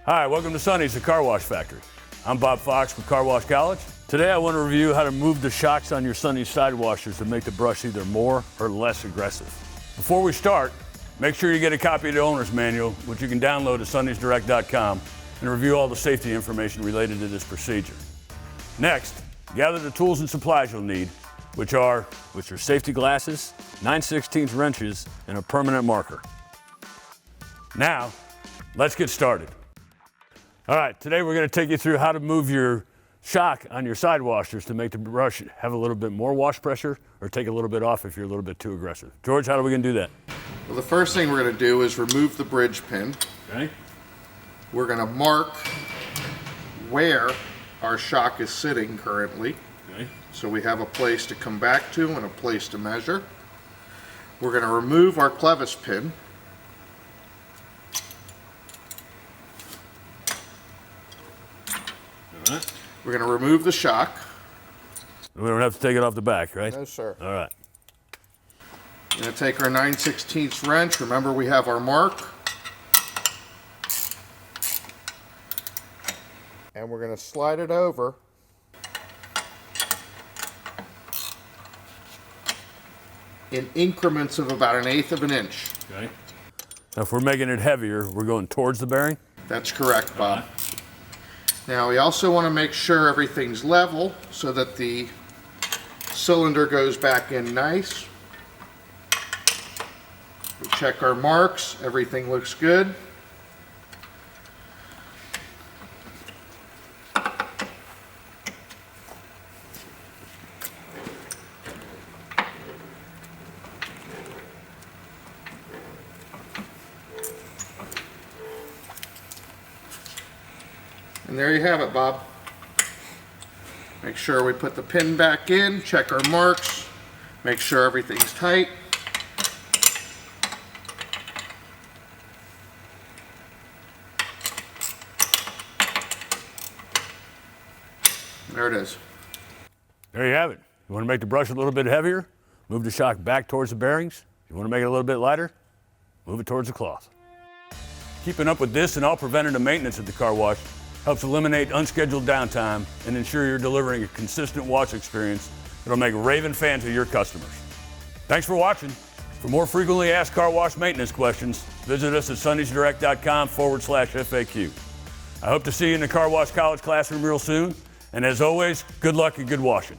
Hi, welcome to Sonny's, the car wash factory. I'm Bob Fox with Car Wash College. Today I want to review how to move the shocks on your Sonny's side washers to make the brush either more or less aggressive. Before we start, make sure you get a copy of the owner's manual, which you can download at sonnysdirect.com, and review all the safety information related to this procedure. Next, gather the tools and supplies you'll need, which are safety glasses, 9/16 wrenches, and a permanent marker. Now, let's get started. All right, today we're going to take you through how to move your shock on your side washers to make the brush have a little bit more wash pressure or take a little bit off if you're a little bit too aggressive. George, how are we going to do that? Well, the first thing we're going to do is remove the bridge pin. Okay. We're going to mark where our shock is sitting currently. Okay. So we have a place to come back to and a place to measure. We're going to remove our clevis pin. All right. We're going to remove the shock. We don't have to take it off the back, right? No, sir. All right. We're going to take our 9/16 wrench. Remember, we have our mark. And we're going to slide it over in increments of about 1/8 of an inch. Okay. Now, if we're making it heavier, we're going towards the bearing? That's correct, Bob. Now, we also want to make sure everything's level so that the cylinder goes back in nice. We check our marks. Everything looks good. And there you have it, Bob. Make sure we put the pin back in, check our marks, make sure everything's tight. There it is. There you have it. You want to make the brush a little bit heavier? Move the shock back towards the bearings. You want to make it a little bit lighter? Move it towards the cloth. Keeping up with this and all preventative maintenance at the car wash helps eliminate unscheduled downtime and ensure you're delivering a consistent wash experience that'll make raving fans of your customers. Thanks for watching. For more frequently asked car wash maintenance questions, visit us at sonnysdirect.com/FAQ. I hope to see you in the Car Wash College classroom real soon. And as always, good luck and good washing.